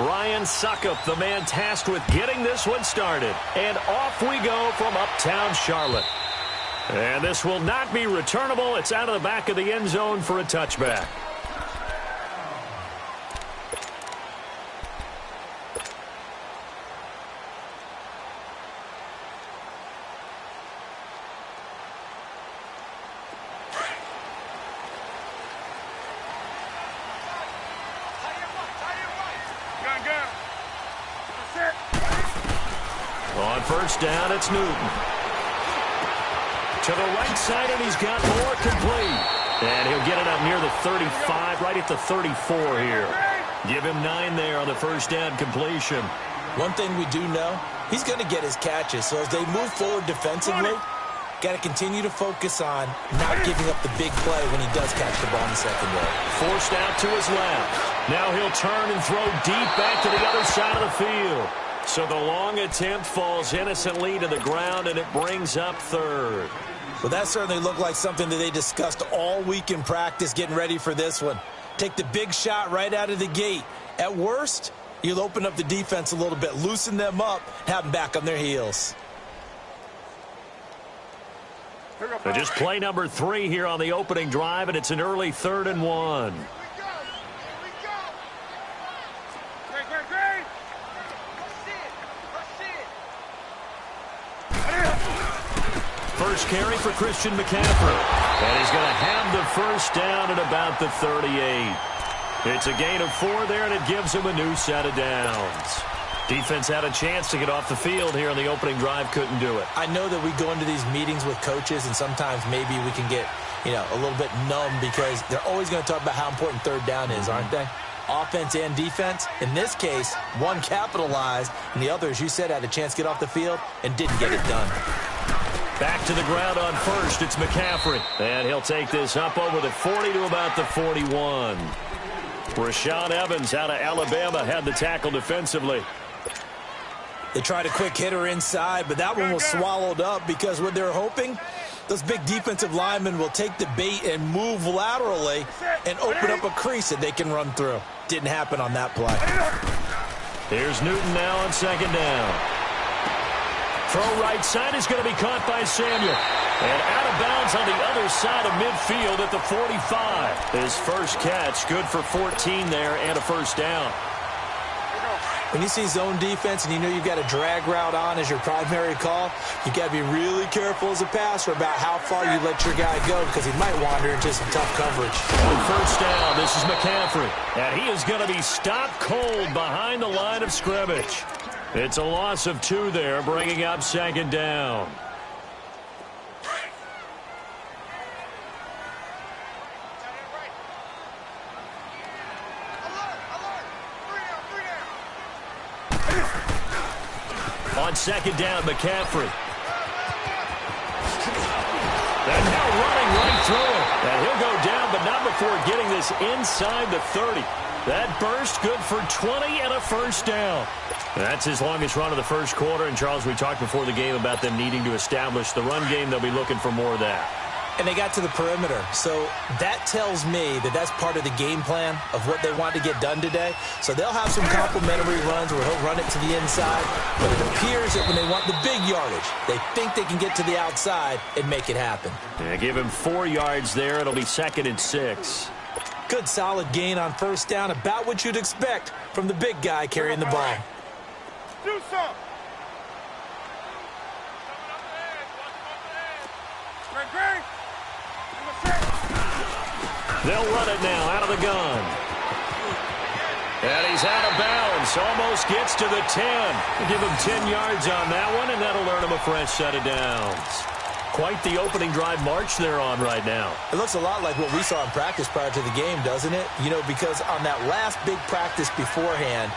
Ryan Suckup, the man tasked with getting this one started. And off we go from uptown Charlotte. And this will not be returnable. It's out of the back of the end zone for a touchback. On first down, it's Newton. To the right side, and he's got more complete. And he'll get it up near the 35, right at the 34 here. Give him 9 there on the first down completion. One thing we do know, he's going to get his catches. So as they move forward defensively, got to continue to focus on not giving up the big play when he does catch the ball in the secondary. Forced out to his left. Now he'll turn and throw deep back to the other side of the field. So the long attempt falls innocently to the ground, and it brings up third. Well, that certainly looked like something that they discussed all week in practice getting ready for this one. Take the big shot right out of the gate. At worst, you'll open up the defense a little bit, loosen them up, have them back on their heels. So just play number 3 here on the opening drive, and it's an early 3rd and 1. First carry for Christian McCaffrey. And he's going to have the first down at about the 38. It's a gain of 4 there, and it gives him a new set of downs. Defense had a chance to get off the field here on the opening drive, couldn't do it. I know that we go into these meetings with coaches, and sometimes maybe we can get, a little bit numb because they're always going to talk about how important third down is, aren't they? Offense and defense. In this case, one capitalized, and the other, as you said, had a chance to get off the field and didn't get it done. Back to the ground on first, it's McCaffrey. And he'll take this up over the 40 to about the 41. Rashaan Evans out of Alabama had the tackle defensively. They tried a quick hitter inside, but that one was swallowed up because what they're hoping, those big defensive linemen will take the bait and move laterally and open up a crease that they can run through. Didn't happen on that play. Here's Newton now on second down. Throw right side is going to be caught by Samuel. And out of bounds on the other side of midfield at the 45. His first catch, good for 14 there and a first down. When you see zone defense and you know you've got a drag route on as your primary call, you've got to be really careful as a passer about how far you let your guy go because he might wander into some tough coverage. On first down, this is McCaffrey. And he is going to be stopped cold behind the line of scrimmage. It's a loss of 2 there, bringing up second down. On second down, McCaffrey. And now running right through him. And he'll go down, but not before getting this inside the 30. That burst good for 20 and a first down. That's his longest run of the first quarter. And, Charles, we talked before the game about them needing to establish the run game. They'll be looking for more of that. And they got to the perimeter. So that tells me that that's part of the game plan of what they want to get done today. So they'll have some complimentary runs where he'll run it to the inside. But it appears that when they want the big yardage, they think they can get to the outside and make it happen. Yeah, give him 4 yards there. It'll be 2nd and 6. Good solid gain on first down. About what you'd expect from the big guy carrying the ball. Do something. They'll run it now out of the gun. And he's out of bounds. Almost gets to the 10. Give him 10 yards on that one, and that'll earn him a fresh set of downs. Quite the opening drive march they're on right now. It looks a lot like what we saw in practice prior to the game, doesn't it? Because on that last big practice beforehand,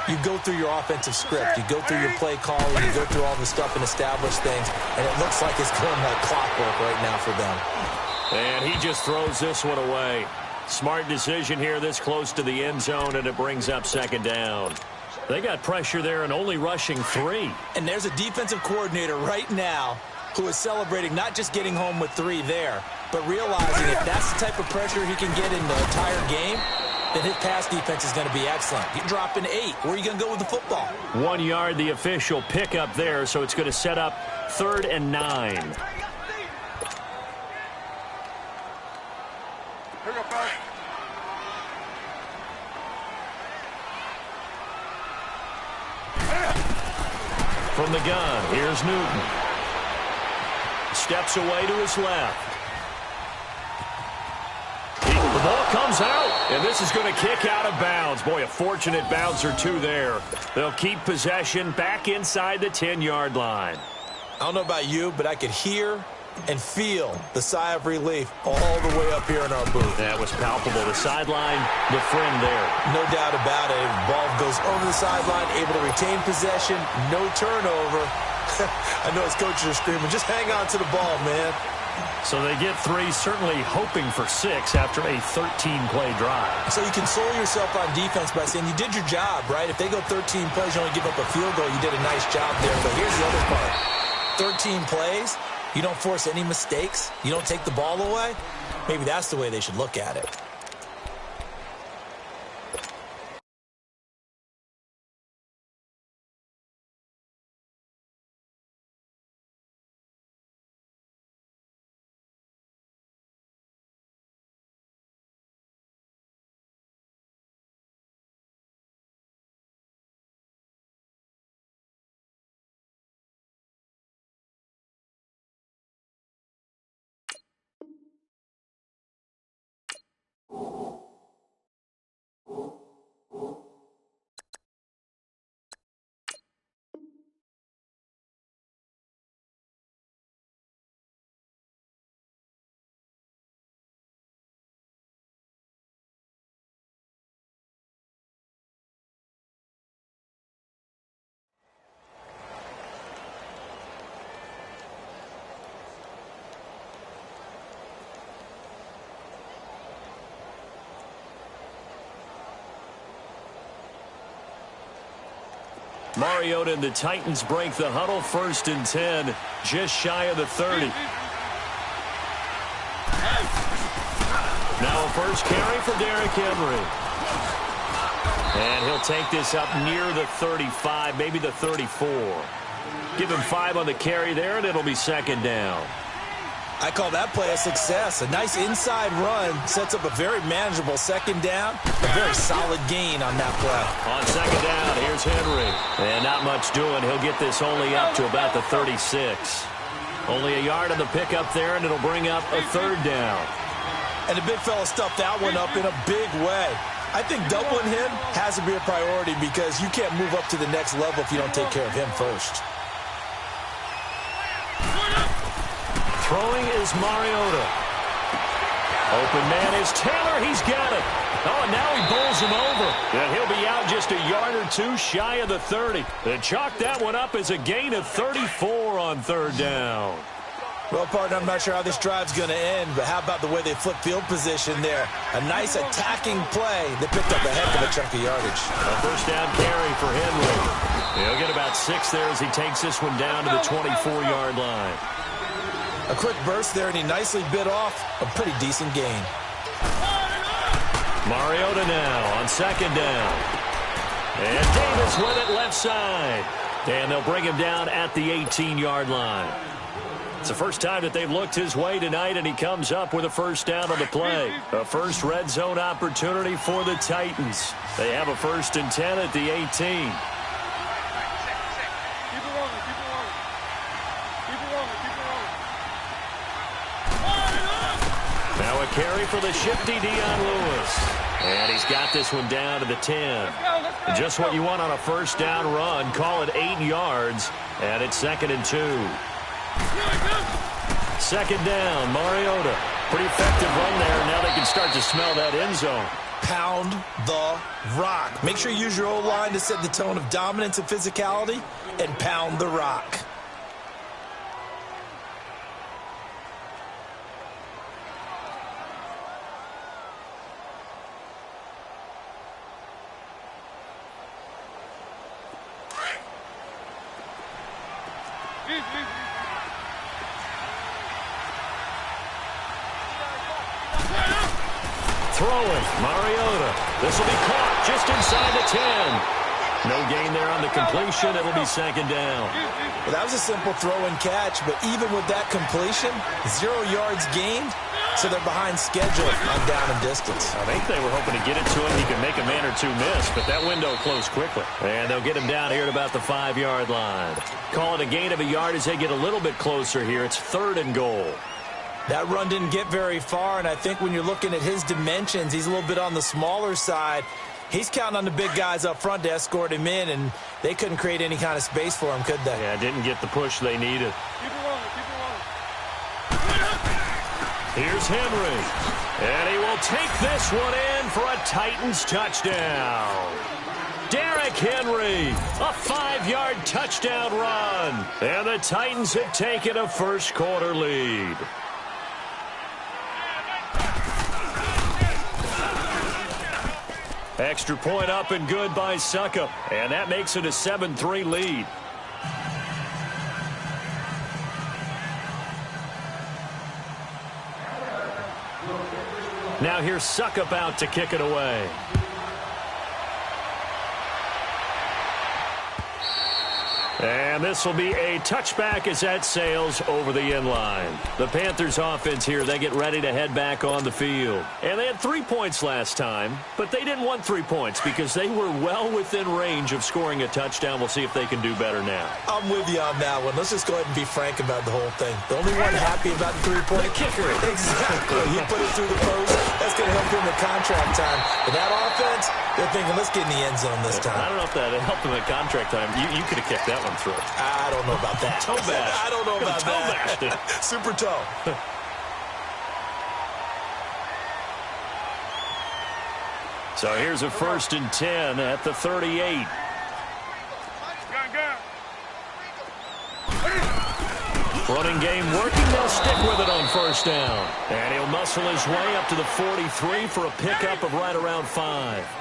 you go through your offensive script. You go through your play calling. You go through all the stuff and establish things. And it looks like it's going like clockwork right now for them. And he just throws this one away. Smart decision here this close to the end zone, and it brings up second down. They got pressure there and only rushing 3. And there's a defensive coordinator right now who is celebrating not just getting home with 3 there, but realizing if that's the type of pressure he can get in the entire game, then his pass defense is going to be excellent. You're dropping 8. Where are you going to go with the football? 1 yard, the official pickup there, so it's going to set up 3rd and 9. Here we go, fellas. From the gun, here's Newton. Steps away to his left. The ball comes out, and this is going to kick out of bounds. Boy, a fortunate bounce or two there. They'll keep possession back inside the 10-yard line. I don't know about you, but I could hear and feel the sigh of relief all the way up here in our booth. That was palpable. The sideline, the friend there. No doubt about it. The ball goes over the sideline, able to retain possession, no turnover. I know his coaches are screaming, just hang on to the ball, man. So they get 3, certainly hoping for 6 after a 13-play drive. So you console yourself on defense by saying you did your job, right? If they go 13 plays, you only give up a field goal, you did a nice job there. But here's the other part. 13 plays, you don't force any mistakes, you don't take the ball away. Maybe that's the way they should look at it. Mariota and the Titans break the huddle. 1st and 10, just shy of the 30. Now a first carry for Derrick Henry. And he'll take this up near the 35, maybe the 34. Give him 5 on the carry there, and it'll be 2nd down. I call that play a success. A nice inside run sets up a very manageable 2nd down. A very solid gain on that play. On 2nd down, here's Henry. And not much doing. He'll get this only up to about the 36. Only a yard on the pickup there, and it'll bring up a 3rd down. And the big fella stuffed that one up in a big way. I think doubling him has to be a priority because you can't move up to the next level if you don't take care of him first. Throwing is Mariota. Open man is Taylor. He's got it. Oh, and now he bowls him over. And he'll be out just a yard or 2 shy of the 30. They chalk that one up as a gain of 34 on 3rd down. Well, partner, I'm not sure how this drive's going to end, but how about the way they flip field position there? A nice attacking play that picked up a heck of a chunk of yardage. A 1st down carry for Henry. He'll get about 6 there as he takes this one down to the 24-yard line. A quick burst there, and he nicely bit off a pretty decent gain. Mariota now on 2nd down. And Davis with it left side. And they'll bring him down at the 18-yard line. It's the first time that they've looked his way tonight, and he comes up with a 1st down on the play. A first red zone opportunity for the Titans. They have a 1st and 10 at the 18. Now a carry for the shifty Dion Lewis. And he's got this one down to the 10. Just what you want on a 1st down run. Call it 8 yards. And it's 2nd and 2. 2nd down, Mariota. Pretty effective run there. Now they can start to smell that end zone. Pound the rock. Make sure you use your O-line to set the tone of dominance and physicality, and pound the rock. Throwing, Mariota. This will be caught just inside the 10. No gain there on the completion. It'll be second down. Well, that was a simple throw and catch, but even with that completion, 0 yards gained, so they're behind schedule on down and distance. I think they were hoping to get it to him. He could make a man or two miss, but that window closed quickly. And they'll get him down here at about the 5-yard line. Call it a gain of a yard as they get a little bit closer here. It's 3rd and goal. That run didn't get very far, and I think when you're looking at his dimensions, he's a little bit on the smaller side. He's counting on the big guys up front to escort him in, and they couldn't create any kind of space for him, could they? Yeah, didn't get the push they needed. Keep it rolling, keep it rolling. Here's Henry, and he will take this one in for a Titans touchdown. Derrick Henry, a 5-yard touchdown run, and the Titans have taken a first-quarter lead. Extra point up and good by Succop, and that makes it a 7-3 lead. Now here's Succop out to kick it away. And this will be a touchback as that sails over the end line. The Panthers offense here, they get ready to head back on the field. And they had 3 points last time, but they didn't want 3 points because they were well within range of scoring a touchdown. We'll see if they can do better now. I'm with you on that one. Let's just go ahead and be frank about the whole thing. The only one happy about the 3-point. The kicker. Exactly. He put it through the post. That's going to help him in contract time. But that offense, they're thinking, let's get in the end zone this time. I don't know if that helped him at contract time. You could have kicked that one through. I don't know about that. Toe bash. I don't know about toe that. bashed it. Super toe. So here's a 1st and 10 at the 38. Gun. Running game working. They'll stick with it on 1st down. And he'll muscle his way up to the 43 for a pickup of right around 5.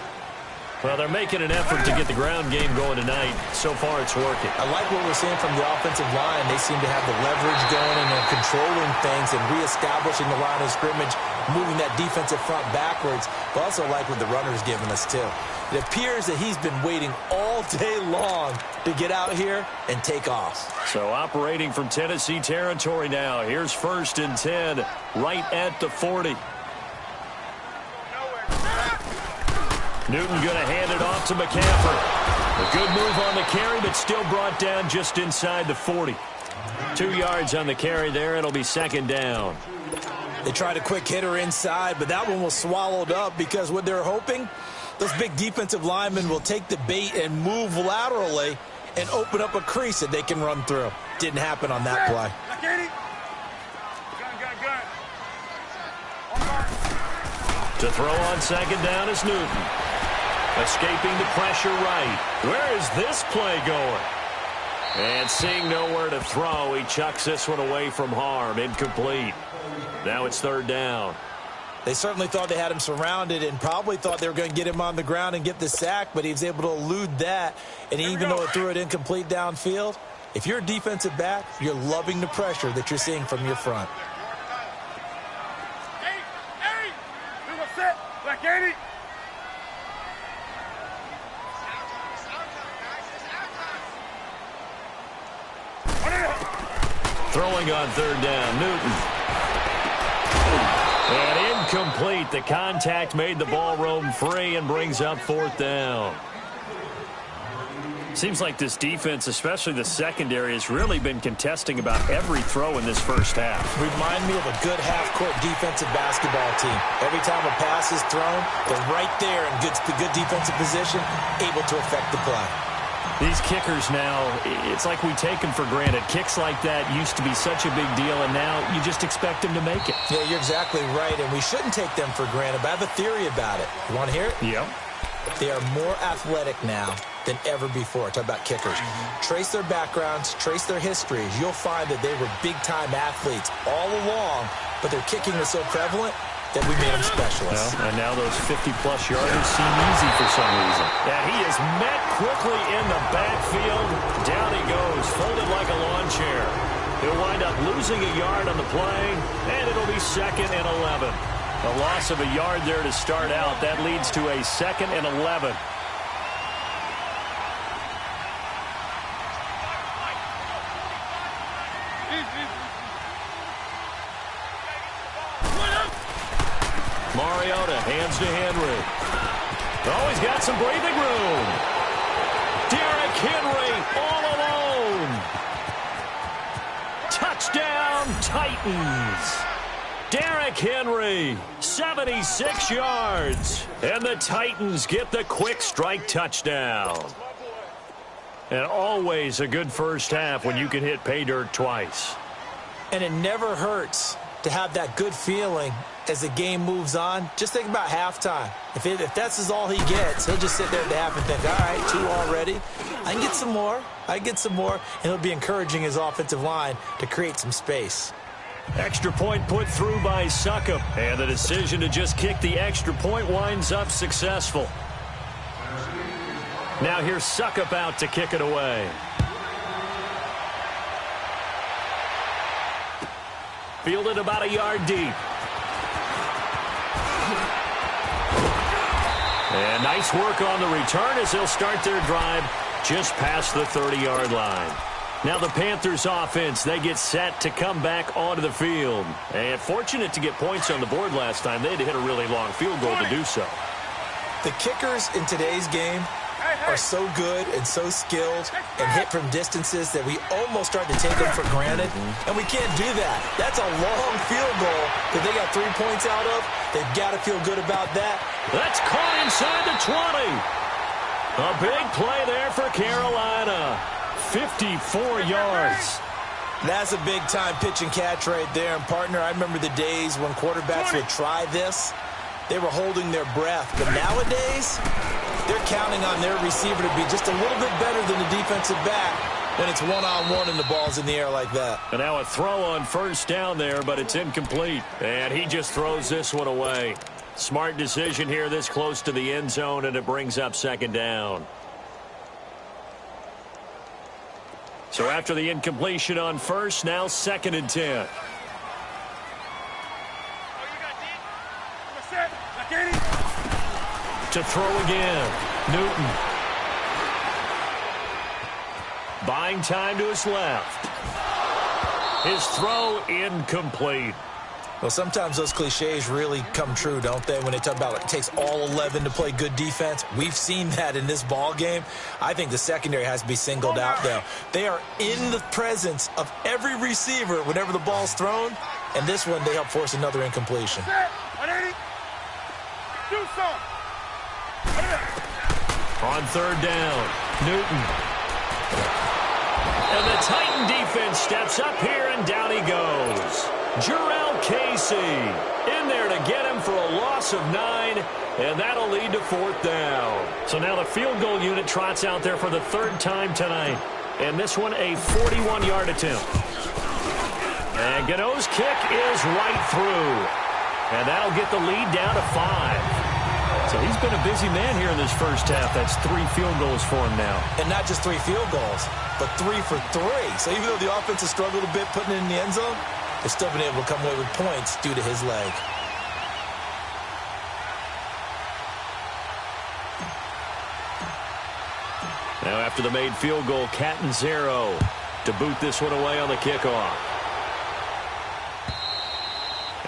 Well, they're making an effort to get the ground game going tonight. So far, it's working. I like what we're seeing from the offensive line. They seem to have the leverage going, and they're controlling things and reestablishing the line of scrimmage, moving that defensive front backwards. But also like what the runner's giving us, too. It appears that he's been waiting all day long to get out here and take off. So operating from Tennessee territory now. Here's 1st and 10 right at the 40. Newton going to hand it off to McCaffrey. A good move on the carry, but still brought down just inside the 40. 2 yards on the carry there. It'll be 2nd down. They tried a quick hitter inside, but that one was swallowed up because what they're hoping, those big defensive linemen will take the bait and move laterally and open up a crease that they can run through. Didn't happen on that play. To throw on 2nd down is Newton. Escaping the pressure right. Where is this play going? And seeing nowhere to throw, he chucks this one away from harm. Incomplete. Now it's 3rd down. They certainly thought they had him surrounded and probably thought they were going to get him on the ground and get the sack, but he was able to elude that. And even though it threw it incomplete downfield, if you're a defensive back, you're loving the pressure that you're seeing from your front. Throwing on 3rd down, Newton. And incomplete. The contact made the ball roam free and brings up 4th down. Seems like this defense, especially the secondary, has really been contesting about every throw in this first half. Remind me of a good half-court defensive basketball team. Every time a pass is thrown, they're right there in good defensive position, able to affect the play. These kickers now, it's like we take them for granted. Kicks like that used to be such a big deal, and now you just expect them to make it. Yeah, you're exactly right, and we shouldn't take them for granted, but I have a theory about it. You want to hear it? Yep. They are more athletic now than ever before. Talk about kickers. Trace their backgrounds, trace their histories. You'll find that they were big-time athletes all along, but their kicking was so prevalent that we made them specialists. Well, and now those 50-plus yarders seem easy for some reason. And he is met quickly in the backfield. Down he goes, folded like a lawn chair. He'll wind up losing a yard on the play, and it'll be 2nd and 11. A loss of a yard there to start out. That leads to a 2nd and 11. Mariota hands to Henry. Oh, he's got some breathing room. Derrick Henry all alone. Touchdown, Titans. Derrick Henry, 76 yards. And the Titans get the quick strike touchdown. And always a good first half when you can hit pay dirt twice. And it never hurts to have that good feeling as the game moves on. Just think about halftime. If that's all he gets, he'll just sit there at the half and think, all right, 2 already. I can get some more. And it'll be encouraging his offensive line to create some space. Extra point put through by Succop. And the decision to just kick the extra point winds up successful. Now here's Succop out to kick it away. Fielded about a yard deep. And nice work on the return as they'll start their drive just past the 30-yard line. Now the Panthers offense, they get set to come back onto the field. And fortunate to get points on the board last time. They had to hit a really long field goal to do so. The kickers in today's game are so good and so skilled and hit from distances that we almost start to take them for granted. And we can't do that. That's a long field goal that they got 3 points out of. They've got to feel good about that. That's caught inside the 20. A big play there for Carolina. 54 yards. That's a big-time pitch and catch right there. And, partner, I remember the days when quarterbacks would try this. They were holding their breath. But nowadays, they're counting on their receiver to be just a little bit better than the defensive back when it's one-on-one and the ball's in the air like that. And now a throw on first down there, but it's incomplete. And he just throws this one away. Smart decision here this close to the end zone, and it brings up 2nd down. So after the incompletion on first, now 2nd and 10. To throw again. Newton. Buying time to his left. His throw incomplete. Well, sometimes those cliches really come true, don't they? When they talk about it takes all 11 to play good defense. We've seen that in this ball game. I think the secondary has to be singled out, though. They are in the presence of every receiver whenever the ball's thrown. And this one, they help force another incompletion. On 3rd down, Newton. And the Titan defense steps up here, and down he goes. Jurrell Casey in there to get him for a loss of 9, and that'll lead to 4th down. So now the field goal unit trots out there for the 3rd time tonight. And this one a 41-yard attempt. And Gano's kick is right through. And that'll get the lead down to 5. So he's been a busy man here in this first half. That's 3 field goals for him now. And not just 3 field goals, but 3 for 3. So even though the offense has struggled a bit putting it in the end zone, they've still been able to come away with points due to his leg. Now after the made field goal, Catanzaro to boot this one away on the kickoff.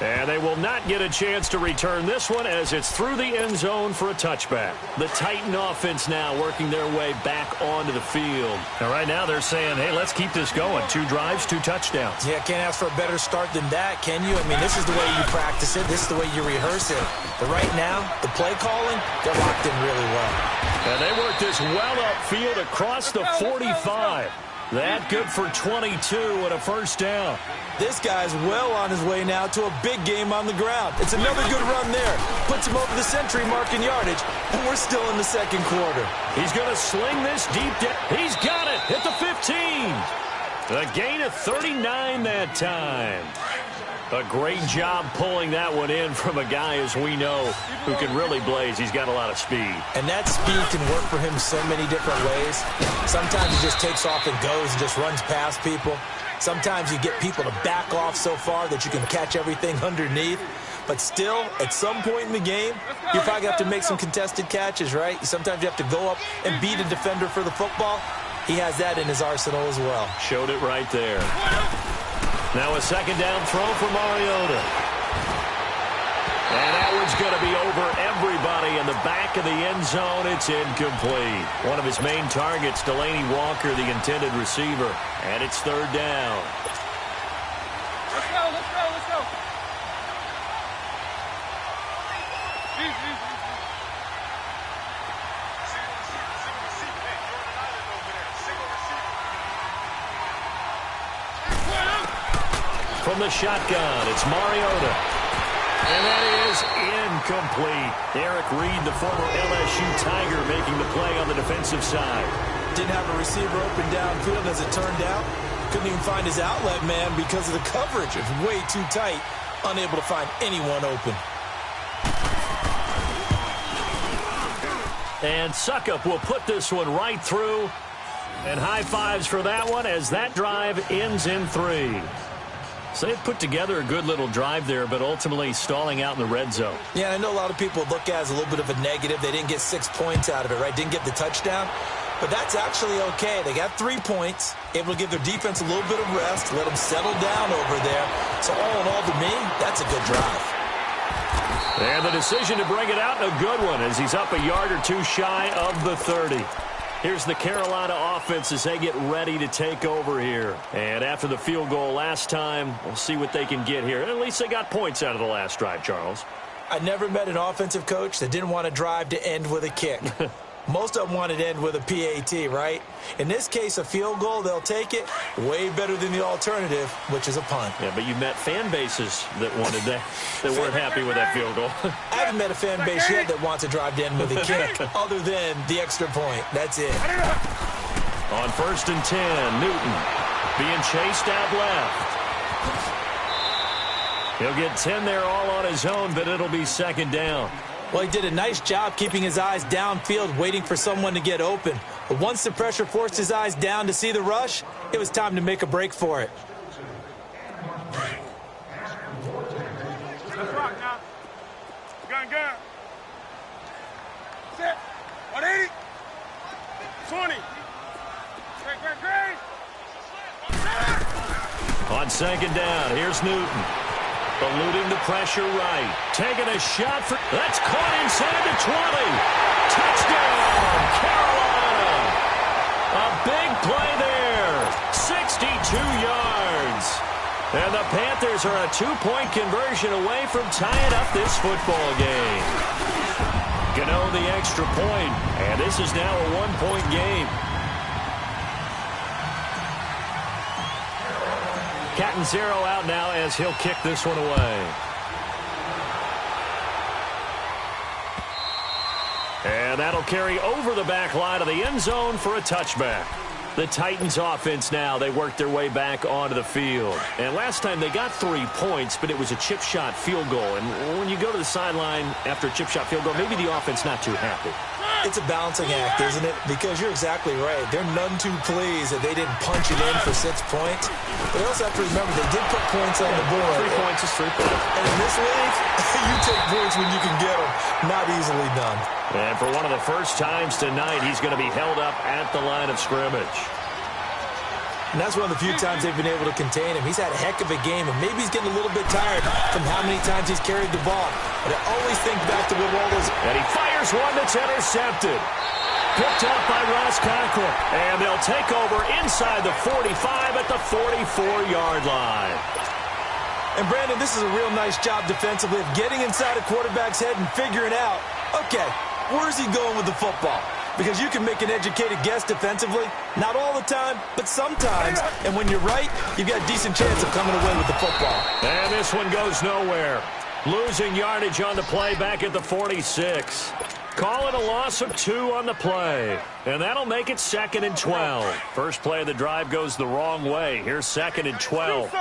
And they will not get a chance to return this one as it's through the end zone for a touchback. The Titan offense now working their way back onto the field. And right now they're saying, hey, let's keep this going. 2 drives, 2 touchdowns. Yeah, can't ask for a better start than that, can you? I mean, this is the way you practice it. This is the way you rehearse it. But right now, the play calling, they're locked in really well. And they work this well upfield across the 45. That good for 22 and a first down. This guy's well on his way now to a big game on the ground. It's another good run there. Puts him over the century mark in yardage, and we're still in the 2nd quarter. He's going to sling this deep down. He's got it at the 15. A gain of 39 that time. A great job pulling that one in from a guy, as we know, who can really blaze. He's got a lot of speed. And that speed can work for him so many different ways. Sometimes he just takes off and goes and just runs past people. Sometimes you get people to back off so far that you can catch everything underneath. But still, at some point in the game, you probably have to make some contested catches, right? Sometimes you have to go up and beat a defender for the football. He has that in his arsenal as well. Showed it right there. Now a second down throw for Mariota. And that one's going to be over everybody in the back of the end zone. It's incomplete. One of his main targets, Delaney Walker, the intended receiver. And it's third down. Let's go, let's go, let's go. Easy. From the shotgun, it's Mariota. And that is incomplete. Eric Reed, the former LSU Tiger, making the play on the defensive side. Didn't have a receiver open downfield as it turned out. Couldn't even find his outlet man because of the coverage. It was way too tight. Unable to find anyone open. And Suckup will put this one right through. And high fives for that one as that drive ends in 3. So they've put together a good little drive there, but ultimately stalling out in the red zone. Yeah, I know a lot of people look at it as a little bit of a negative. They didn't get 6 points out of it, right? Didn't get the touchdown. But that's actually okay. They got 3 points, able to give their defense a little bit of rest, let them settle down over there. So all in all, to me, that's a good drive. And the decision to bring it out, a good one, as he's up a yard or two shy of the 30. Here's the Carolina offense as they get ready to take over here. And after the field goal last time, we'll see what they can get here. At least they got points out of the last drive, Charles. I never met an offensive coach that didn't want to drive to end with a kick. Most of them wanted to end with a PAT, right? In this case, a field goal, they'll take it. Way better than the alternative, which is a punt. Yeah, but you met fan bases that wanted that weren't happy with that field goal. I haven't met a fan base yet that wants to drive to end with a kick, other than the extra point. That's it. On 1st and 10, Newton being chased out left. He'll get 10 there all on his own, but it'll be second down. Well, he did a nice job keeping his eyes downfield, waiting for someone to get open. But once the pressure forced his eyes down to see the rush, it was time to make a break for it. Let's rock now. Gun. Set. 180. 20. Great. On second down, here's Newton. Eluding the pressure right. Taking a shot for... That's caught inside the 20. Touchdown, Carolina. A big play there. 62 yards. And the Panthers are a 2-point conversion away from tying up this football game. Gano the extra point, and this is now a 1-point game. Catanzaro out now as he'll kick this one away. And that'll carry over the back line of the end zone for a touchback. The Titans offense now, they worked their way back onto the field. And last time they got 3 points, but it was a chip shot field goal. And when you go to the sideline after a chip shot field goal, maybe the offense not too happy. It's a balancing act, isn't it? Because you're exactly right. They're none too pleased that they didn't punch it in for 6 points. But they also have to remember they did put points on the board. 3 points is 3 points. And in this league, you take points when you can get them. Not easily done. And for one of the first times tonight, he's going to be held up at the line of scrimmage. And that's one of the few times they've been able to contain him. He's had a heck of a game, and maybe he's getting a little bit tired from how many times he's carried the ball. But I always think back to what all those... And he fires one that's intercepted. Picked up by Ross Conklin. And they'll take over inside the 45 at the 44-yard line. And, Brandon, this is a real nice job defensively of getting inside a quarterback's head and figuring out, okay, where's he going with the football? Because you can make an educated guess defensively. Not all the time, but sometimes. And when you're right, you've got a decent chance of coming away with the football. And this one goes nowhere. Losing yardage on the play back at the 46. Call it a loss of 2 on the play. And that'll make it 2nd and 12. First play of the drive goes the wrong way. Here's 2nd and 12.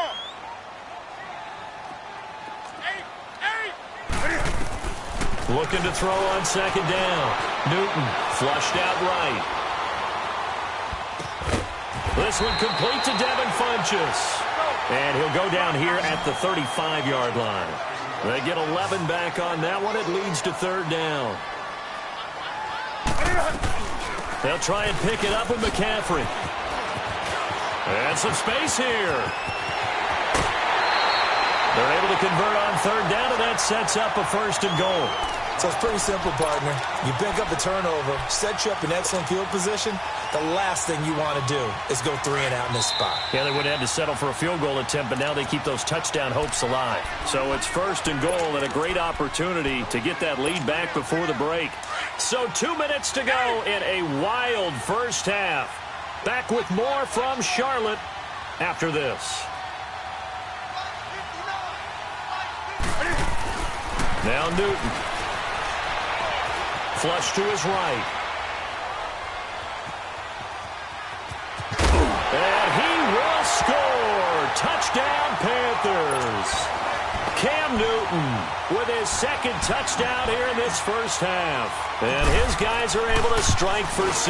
Looking to throw on second down. Newton flushed out right. This one complete to Devin Funchess. And he'll go down here at the 35-yard line. They get 11 back on that one. It leads to third down. They'll try and pick it up with McCaffrey. And some space here. They're able to convert on third down, and that sets up a first and goal. So it's pretty simple, partner. You pick up a turnover, set you up in excellent field position. The last thing you want to do is go 3 and out in this spot. Yeah, they would have had to settle for a field goal attempt, but now they keep those touchdown hopes alive. So it's first and goal and a great opportunity to get that lead back before the break. So 2 minutes to go in a wild first half. Back with more from Charlotte after this. Now Newton. Flush to his right. And he will score. Touchdown, Panthers. Cam Newton with his second touchdown here in this first half. And his guys are able to strike for 6.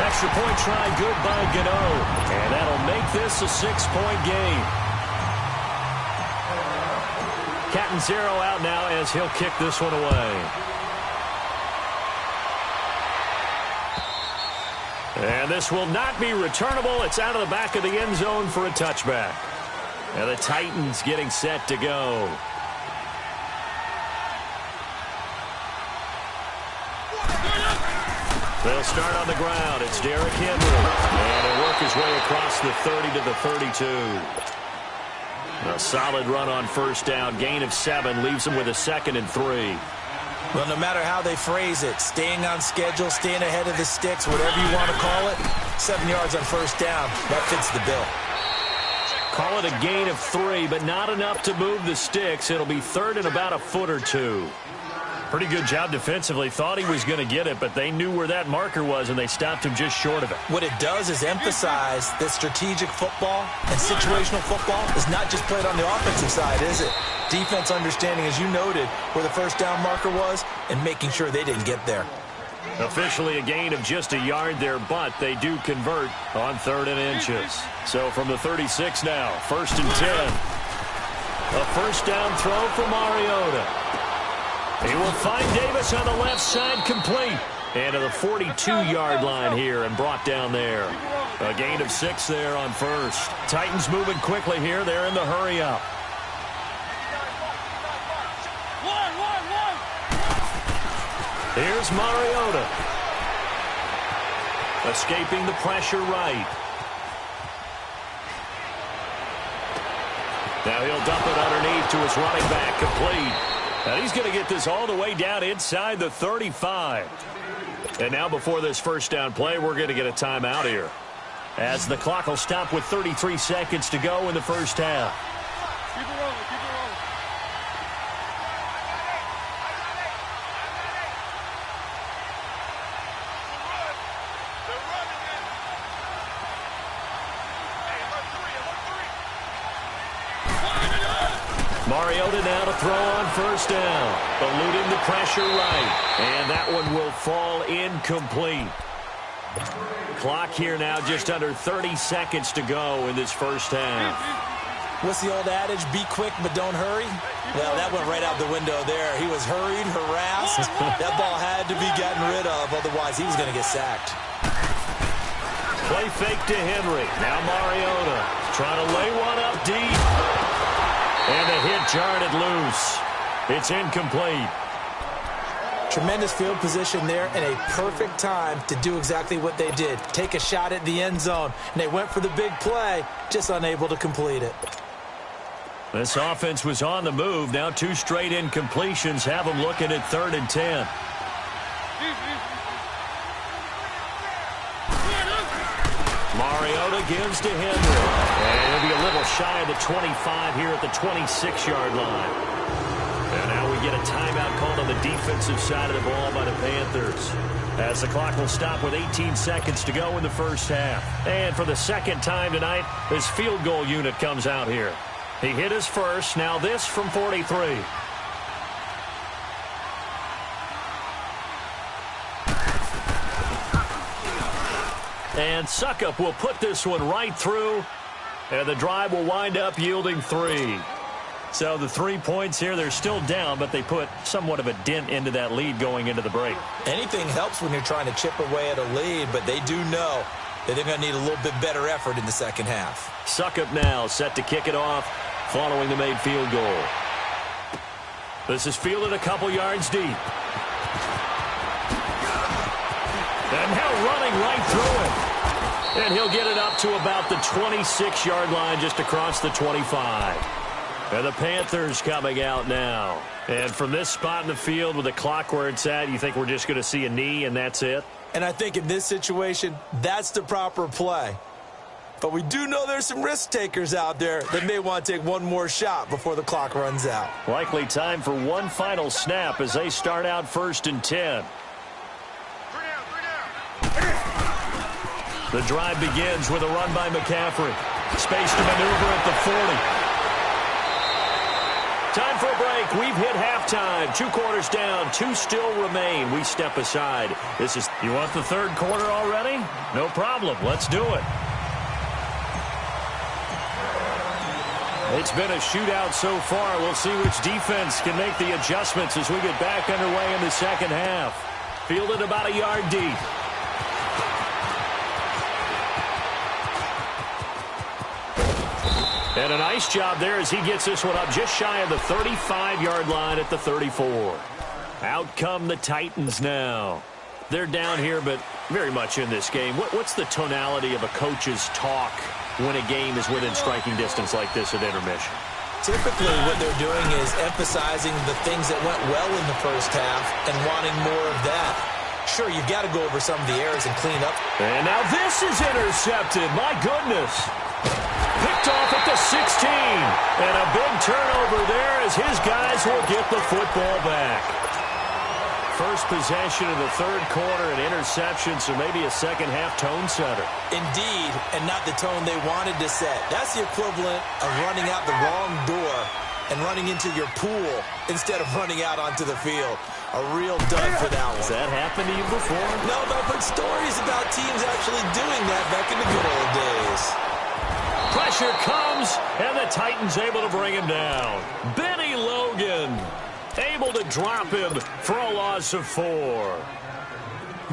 Extra point try good by Gano. And that'll make this a 6-point game. Catanzaro out now as he'll kick this one away. And this will not be returnable. It's out of the back of the end zone for a touchback. And the Titans getting set to go. They'll start on the ground. It's Derrick Henry. And he'll work his way across the 30 to the 32. A solid run on first down. Gain of 7 leaves him with a 2nd and 3. Well, no matter how they phrase it, staying on schedule, staying ahead of the sticks, whatever you want to call it, 7 yards on first down, that fits the bill. Call it a gain of 3, but not enough to move the sticks. It'll be third and about a foot or 2. Pretty good job defensively. Thought he was going to get it, but they knew where that marker was, and they stopped him just short of it. What it does is emphasize that strategic football and situational football is not just played on the offensive side, is it? Defense understanding, as you noted, where the first down marker was and making sure they didn't get there. Officially a gain of just a yard there, but they do convert on 3rd and inches. So from the 36 now, 1st and 10. A first down throw for Mariota. He will find Davis on the left side, complete. And to the 42-yard line here and brought down there. A gain of 6 there on first. Titans moving quickly here. They're in the hurry up. Here's Mariota. Escaping the pressure right. Now he'll dump it underneath to his running back, complete. And he's going to get this all the way down inside the 35. And now before this first down play, we're going to get a timeout here, as the clock will stop with 33 seconds to go in the first half. Keep it rolling, keep it rolling. They're running it. Hey, alert 3, alert 3. Mariota now to throw on first down. Eluding the pressure right. And that one will fall incomplete. Clock here now just under 30 seconds to go in this first half. What's the old adage? Be quick, but don't hurry. Well, that went right out the window there. He was hurried, harassed. That ball had to be gotten rid of. Otherwise, he was going to get sacked. Play fake to Henry. Now Mariota trying to lay one up deep. And the hit jarred it loose. It's incomplete. Tremendous field position there and a perfect time to do exactly what they did. Take a shot at the end zone. And they went for the big play, just unable to complete it. This offense was on the move. Now 2 straight incompletions have them looking at 3rd and 10. Mariota gives to Henry. And he'll be a little shy of the 25 here at the 26-yard line. And now we get a timeout called on the defensive side of the ball by the Panthers, as the clock will stop with 18 seconds to go in the first half. And for the second time tonight, this field goal unit comes out here. He hit his first. Now this from 43. And Succop will put this one right through, and the drive will wind up yielding 3. So the 3 points here, they're still down, but they put somewhat of a dent into that lead going into the break. Anything helps when you're trying to chip away at a lead, but they do know that they're going to need a little bit better effort in the second half. Succop now set to kick it off following the made field goal. This is fielded a couple yards deep. And now running right through it. And he'll get it up to about the 26-yard line, just across the 25. And the Panthers coming out now. And from this spot in the field with the clock where it's at, you think we're just going to see a knee and that's it? And I think in this situation, that's the proper play. But we do know there's some risk takers out there that may want to take one more shot before the clock runs out. Likely time for one final snap as they start out 1st and 10. The drive begins with a run by McCaffrey. Space to maneuver at the 40. Time for a break. We've hit halftime. 2 quarters down. 2 still remain. We step aside. You want the 3rd quarter already? No problem. Let's do it. It's been a shootout so far. We'll see which defense can make the adjustments as we get back underway in the second half. Fielded about a yard deep. And a nice job there as he gets this one up just shy of the 35-yard line at the 34. Out come the Titans now. They're down here, but very much in this game. What's the tonality of a coach's talk when a game is within striking distance like this at intermission? Typically what they're doing is emphasizing the things that went well in the first half and wanting more of that. Sure, you've got to go over some of the errors and clean up. And now this is intercepted. My goodness. Picked off at the 16. And a big turnover there as his guys will get the football back. First possession of the 3rd quarter, an interception, so maybe a second-half tone setter. Indeed, and not the tone they wanted to set. That's the equivalent of running out the wrong door and running into your pool instead of running out onto the field. A real dud for that one. Has that happened to you before? No, but I've heard stories about teams actually doing that back in the good old days. Pressure comes, and the Titans able to bring him down. Benny Logan able to drop him for a loss of 4.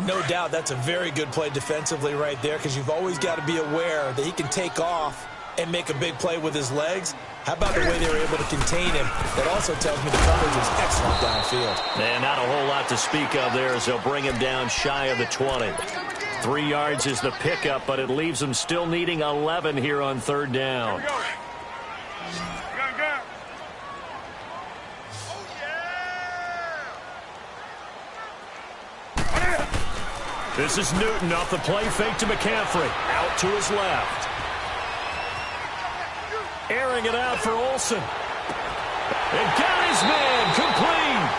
No doubt that's a very good play defensively right there, because you've always got to be aware that he can take off and make a big play with his legs. How about the way they were able to contain him? That also tells me the coverage was excellent downfield. And not a whole lot to speak of there as they'll bring him down shy of the 20. 3 yards is the pickup, but it leaves them still needing 11 here on 3rd down. This is Newton off the play fake to McCaffrey. Out to his left. Airing it out for Olsen. And got his man complete.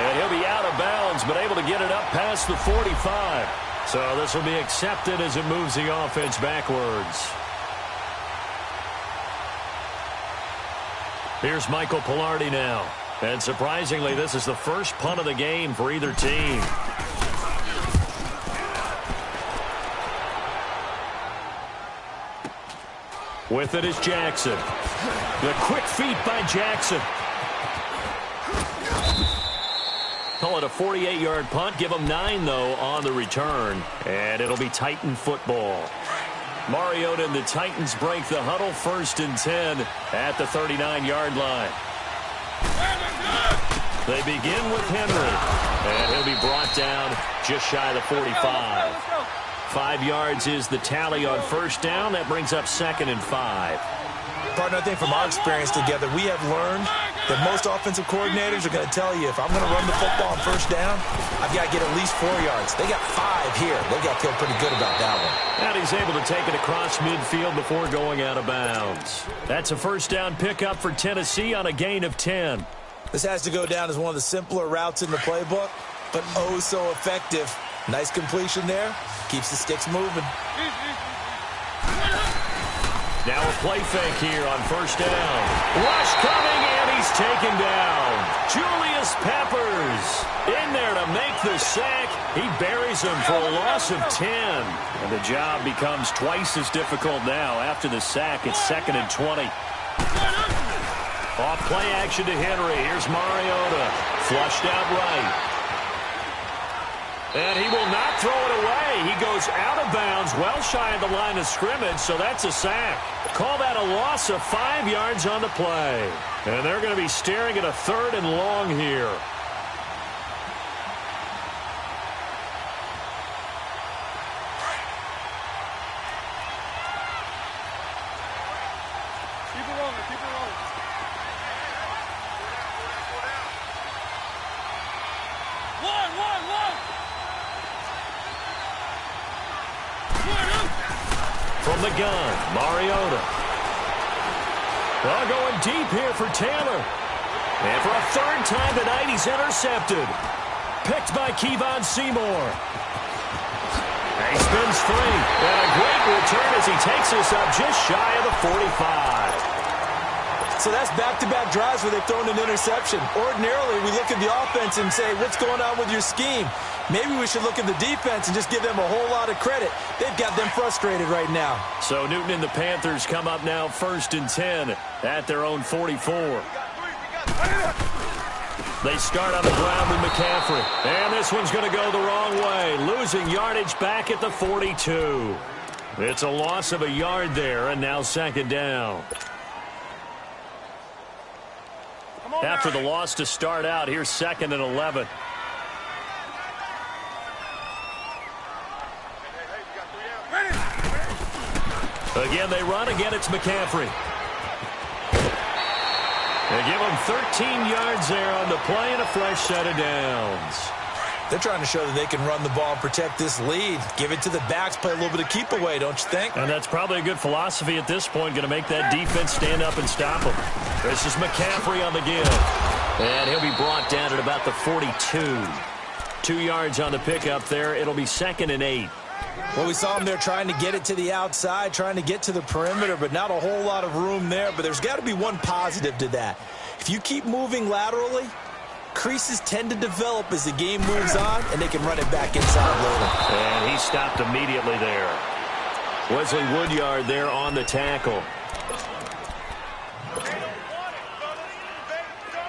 And he'll be out of bounds, but able to get it up past the 45. So this will be accepted as it moves the offense backwards. Here's Michael Palardy now. And surprisingly, this is the first punt of the game for either team. With it is Jackson. The quick feet by Jackson. Call it a 48-yard punt. Give them 9, though, on the return. And it'll be Titan football. Mariota and the Titans break the huddle 1st and 10 at the 39-yard line. They begin with Henry. And he'll be brought down just shy of the 45. 5 yards is the tally on 1st down. That brings up 2nd and 5. Partner, I think from our experience together, we have learned that most offensive coordinators are going to tell you, if I'm going to run the football on 1st down, I've got to get at least 4 yards. They got 5 here. They've got to feel pretty good about that one. And he's able to take it across midfield before going out of bounds. That's a 1st down pickup for Tennessee on a gain of 10. This has to go down as one of the simpler routes in the playbook, but oh so effective. Nice completion there. Keeps the sticks moving. Now a play fake here on 1st down. Rush coming, and he's taken down. Julius Peppers in there to make the sack. He buries him for a loss of 10. And the job becomes twice as difficult now. After the sack, it's 2nd and 20. Off play action to Henry. Here's Mariota. Flushed out right. And he will not throw it away. He goes out of bounds, well shy of the line of scrimmage, so that's a sack. Call that a loss of 5 yards on the play. And they're going to be staring at a 3rd and long here. From the gun, Mariota. Well, going deep here for Taylor. And for a 3rd time tonight, he's intercepted. Picked by Kevon Seymour. And he spins free. And a great return as he takes us up just shy of the 45. So that's back-to-back drives where they've thrown an interception. Ordinarily, we look at the offense and say, what's going on with your scheme? Maybe we should look at the defense and just give them a whole lot of credit. They've got them frustrated right now. So Newton and the Panthers come up now 1st and 10 at their own 44. They start on the ground with McCaffrey. And this one's going to go the wrong way. Losing yardage back at the 42. It's a loss of a yard there, and now 2nd down. After the loss to start out, here's 2nd and 11. Again, they run. Again, it's McCaffrey. They give him 13 yards there on the play and a fresh set of downs. They're trying to show that they can run the ball and protect this lead. Give it to the backs, play a little bit of keep away, don't you think? And that's probably a good philosophy at this point, going to make that defense stand up and stop them. This is McCaffrey on the give. And he'll be brought down at about the 42. 2 yards on the pickup there. It'll be 2nd and 8. Well, we saw him there trying to get it to the outside, trying to get to the perimeter, but not a whole lot of room there. But there's got to be one positive to that. If you keep moving laterally, creases tend to develop as the game moves on, and they can run it back inside later. And he stopped immediately there. Wesley Woodyard there on the tackle.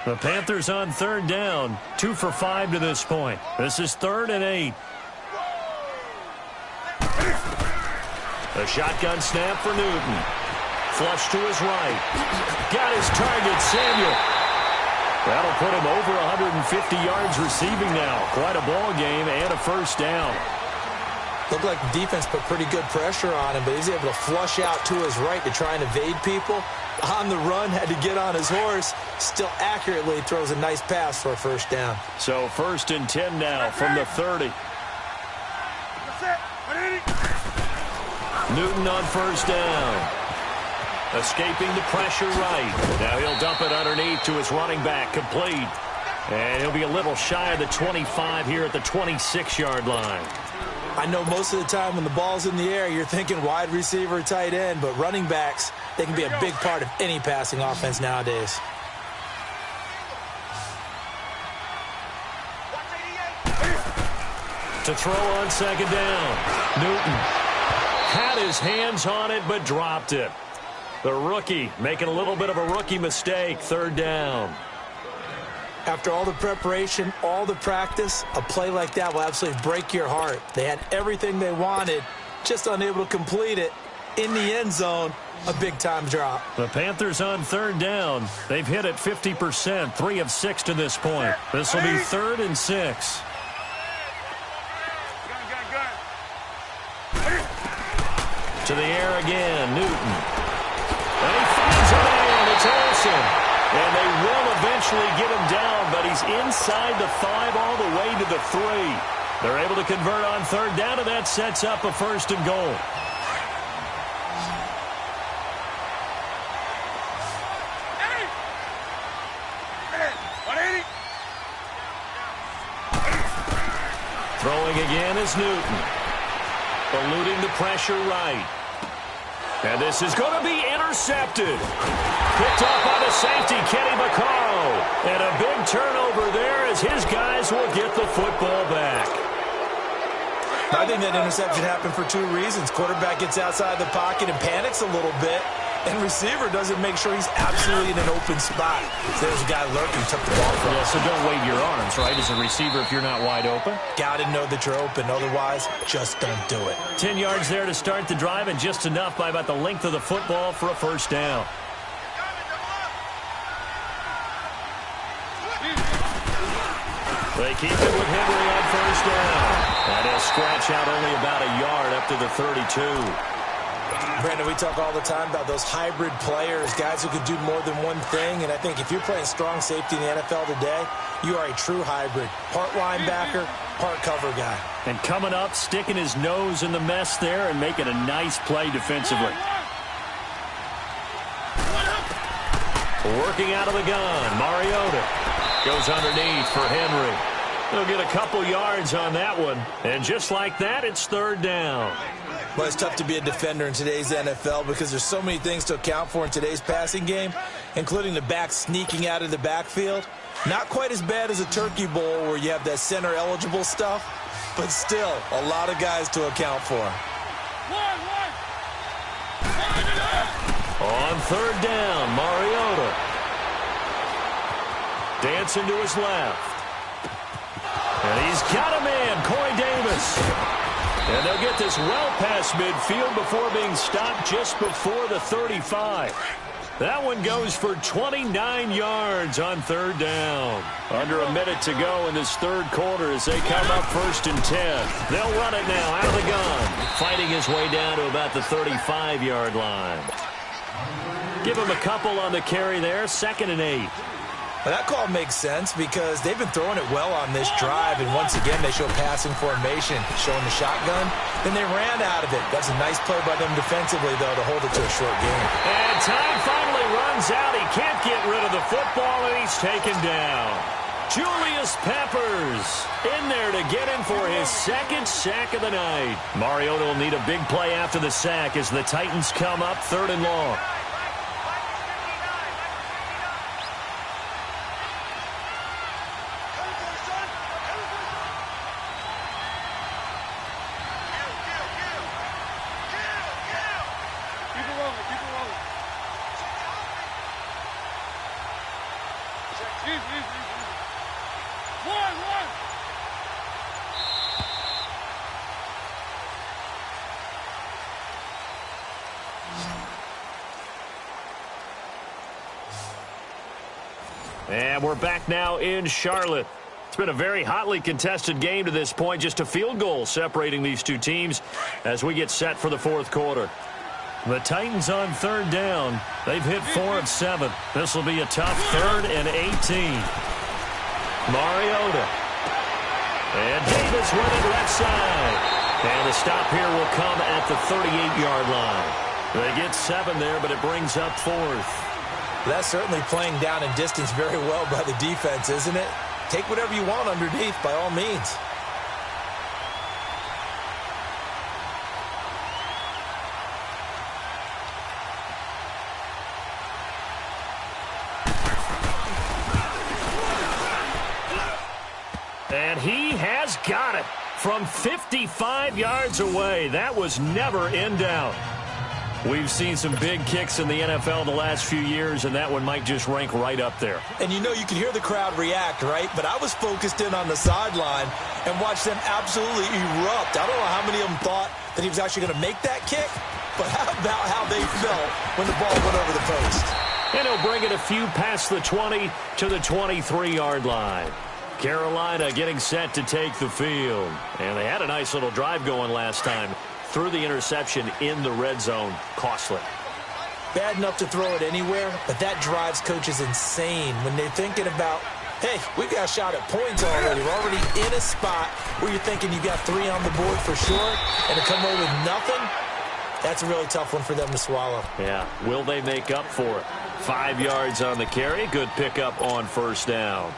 The Panthers on 3rd down. 2 for 5 to this point. This is 3rd and 8. A shotgun snap for Newton. Flush to his right. Got his target, Samuel. That'll put him over 150 yards receiving now. Quite a ball game and a 1st down. Looked like the defense put pretty good pressure on him, but he's able to flush out to his right to try and evade people. On the run, had to get on his horse. Still accurately throws a nice pass for a 1st down. So 1st and 10 now from the 30. Newton on 1st down. Escaping the pressure right. Now he'll dump it underneath to his running back. Complete. And he'll be a little shy of the 25 here at the 26-yard line. I know most of the time when the ball's in the air, you're thinking wide receiver, tight end, but running backs, they can be a big part of any passing offense nowadays. To throw on 2nd down. Newton had his hands on it but dropped it. The rookie making a little bit of a rookie mistake. 3rd down. After all the preparation, all the practice, a play like that will absolutely break your heart. They had everything they wanted, just unable to complete it. In the end zone, a big-time drop. The Panthers on 3rd down. They've hit it 50%, 3 of 6 to this point. This will be 3rd and 6. To the air again, Newton. And he finds a man. It's Olsen. And they will eventually get him down, but he's inside the 5 all the way to the 3. They're able to convert on 3rd down, and that sets up a 1st and goal. Throwing again is Newton. Eluding the pressure right. And this is going to be intercepted. Picked off by the safety, Kenny Vaccaro. And a big turnover there as his guys will get the football back. I think that interception happened for two reasons. Quarterback gets outside the pocket and panics a little bit, and receiver doesn't make sure he's absolutely in an open spot. So there's a guy lurking, took the ball from him. Yeah, so don't wave your arms, right, as a receiver if you're not wide open. Got to know that you're open. Otherwise, just don't do it. 10 yards there to start the drive, and just enough by about the length of the football for a first down. They keep it with Henry on first down. And he'll scratch out only about a yard up to the 32. Brandon, we talk all the time about those hybrid players, guys who can do more than one thing. And I think if you're playing strong safety in the NFL today, you are a true hybrid. Part linebacker, part cover guy. And coming up, sticking his nose in the mess there and making a nice play defensively. Working out of the gun, Mariota goes underneath for Henry. He'll get a couple yards on that one. And just like that, it's third down. Well, it's tough to be a defender in today's NFL because there's so many things to account for in today's passing game, including the back sneaking out of the backfield. Not quite as bad as a turkey bowl where you have that center-eligible stuff, but still a lot of guys to account for. On third down, Mariota. Dancing to his left. And he's got a man, Corey Davis. And they'll get this well past midfield before being stopped just before the 35. That one goes for 29 yards on third down. Under a minute to go in this third quarter as they come up first and 10. They'll run it now out of the gun. Fighting his way down to about the 35-yard line. Give him a couple on the carry there, 2nd and 8. Well, that call makes sense because they've been throwing it well on this drive, and once again they show passing formation, showing the shotgun. Then they ran out of it. That's a nice play by them defensively, though, to hold it to a short game. And time finally runs out. He can't get rid of the football, and he's taken down. Julius Peppers in there to get him for his second sack of the night. Mariota will need a big play after the sack as the Titans come up 3rd and long. And we're back now in Charlotte. It's been a very hotly contested game to this point. Just a field goal separating these two teams as we get set for the fourth quarter. The Titans on third down. They've hit 4 of 7. This will be a tough 3rd and 18. Mariota. And Davis running left side. And the stop here will come at the 38-yard line. They get 7 there, but it brings up 4th. That's certainly playing down and distance very well by the defense, isn't it? Take whatever you want underneath, by all means. And he has got it from 55 yards away. That was never in doubt. We've seen some big kicks in the NFL the last few years, and that one might just rank right up there. And you know, you can hear the crowd react, right? But I was focused in on the sideline and watched them absolutely erupt. I don't know how many of them thought that he was actually going to make that kick, but how about how they felt when the ball went over the post? And he'll bring it a few past the 20 to the 23-yard line. Carolina getting set to take the field. And they had a nice little drive going last time. Threw the interception in the red zone. Costly. Bad enough to throw it anywhere, but that drives coaches insane when they're thinking about, hey, we've got a shot at points already. We're already in a spot where you're thinking you got 3 on the board for sure, and to come away with nothing, that's a really tough one for them to swallow. Yeah, will they make up for it? 5 yards on the carry. Good pickup on first down.